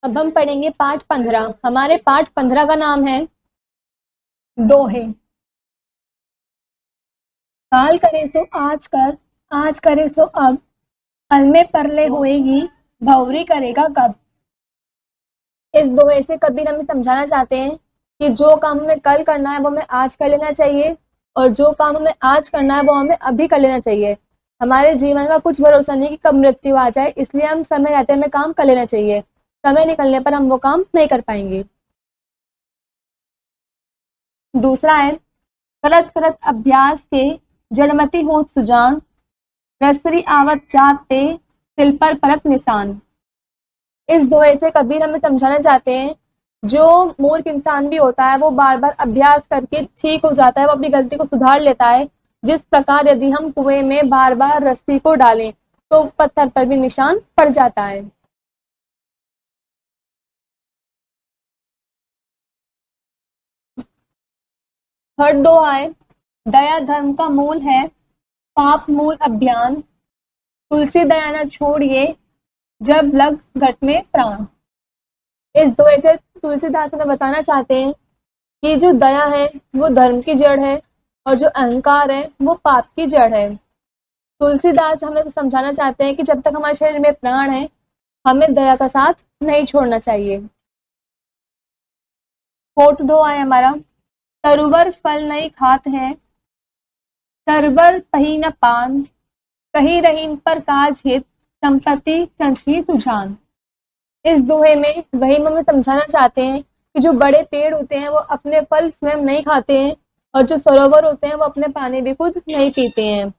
अब हम पढ़ेंगे पाठ 15। हमारे पाठ 15 का नाम है दोहे। काल करे सो आज करे सो अब, कल में परले होएगी, भौरी करेगा कब। इस दोहे से कबीर हमें समझाना चाहते हैं कि जो काम हमें कल करना है वो हमें आज कर लेना चाहिए, और जो काम हमें आज करना है वो हमें अभी कर लेना चाहिए। हमारे जीवन का कुछ भरोसा नहीं कि कब मृत्यु आ जाए, इसलिए हम समय रहते हमें काम कर लेना चाहिए। समय निकलने पर हम वो काम नहीं कर पाएंगे। दूसरा है, करत करत अभ्यास के जड़मति होत सुजान, रसरी आवत जाते तिल पर परत निशान। इस दोहे से कबीर हमें समझाना चाहते हैं जो मूर्ख इंसान भी होता है वो बार बार अभ्यास करके ठीक हो जाता है, वो अपनी गलती को सुधार लेता है। जिस प्रकार यदि हम कुएं में बार बार रस्सी को डालें तो पत्थर पर भी निशान पड़ जाता है। थर्ड दोहा है, दया धर्म का मूल है, पाप मूल अभियान, तुलसी दया न छोड़िए, जब लग घट में प्राण। इस दोहे से तुलसीदास हमें बताना चाहते हैं कि जो दया है वो धर्म की जड़ है, और जो अहंकार है वो पाप की जड़ है। तुलसीदास हमें समझाना चाहते हैं कि जब तक हमारे शरीर में प्राण है हमें दया का साथ नहीं छोड़ना चाहिए। फोर्थ दोहा है हमारा, तरुवर फल नहीं खात है, तरबर पही न पान, कही रहीम पर काज हित, संपत्ति संचही सुजान। इस दोहे में रहीम हमें समझाना चाहते हैं कि जो बड़े पेड़ होते हैं वो अपने फल स्वयं नहीं खाते हैं, और जो सरोवर होते हैं वो अपने पानी भी खुद नहीं पीते हैं।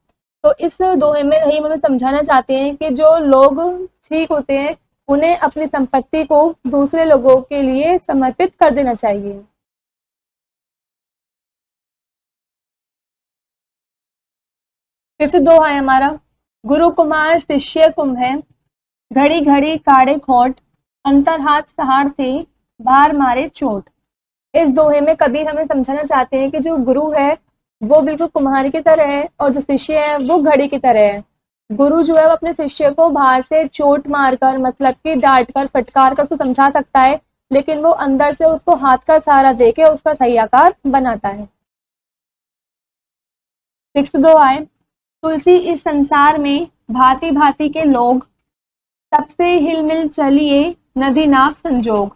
तो इस दोहे में रहीम हमें समझाना चाहते हैं कि जो लोग ठीक होते हैं उन्हें अपनी संपत्ति को दूसरे लोगों के लिए समर्पित कर देना चाहिए। फिफ्थ दोहा है हमारा, गुरु कुमार शिष्य कुम है, घड़ी घड़ी काढ़े खोट, अंतर हाथ सहार थे, बाहर मारे चोट। इस दोहे में कबीर हमें समझाना चाहते हैं कि जो गुरु है वो बिल्कुल कुम्हार की तरह है, और जो शिष्य है वो घड़ी की तरह है। गुरु जो है वो अपने शिष्य को बाहर से चोट मारकर, मतलब कि डांट कर फटकार कर उसको समझा सकता है, लेकिन वो अंदर से उसको हाथ का सहारा देके उसका सही आकार बनाता है। सिक्स्थ दोहा है, तुलसी इस संसार में भांति भांति के लोग, सबसे हिलमिल चलिए नदी नाव संजोग।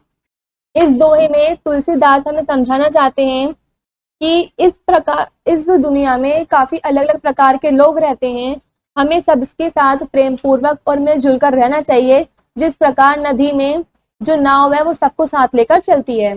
इस दोहे में तुलसीदास हमें समझाना चाहते हैं कि इस दुनिया में काफी अलग अलग प्रकार के लोग रहते हैं, हमें सबके साथ प्रेम पूर्वक और मिलजुल कर रहना चाहिए। जिस प्रकार नदी में जो नाव है वो सबको साथ लेकर चलती है।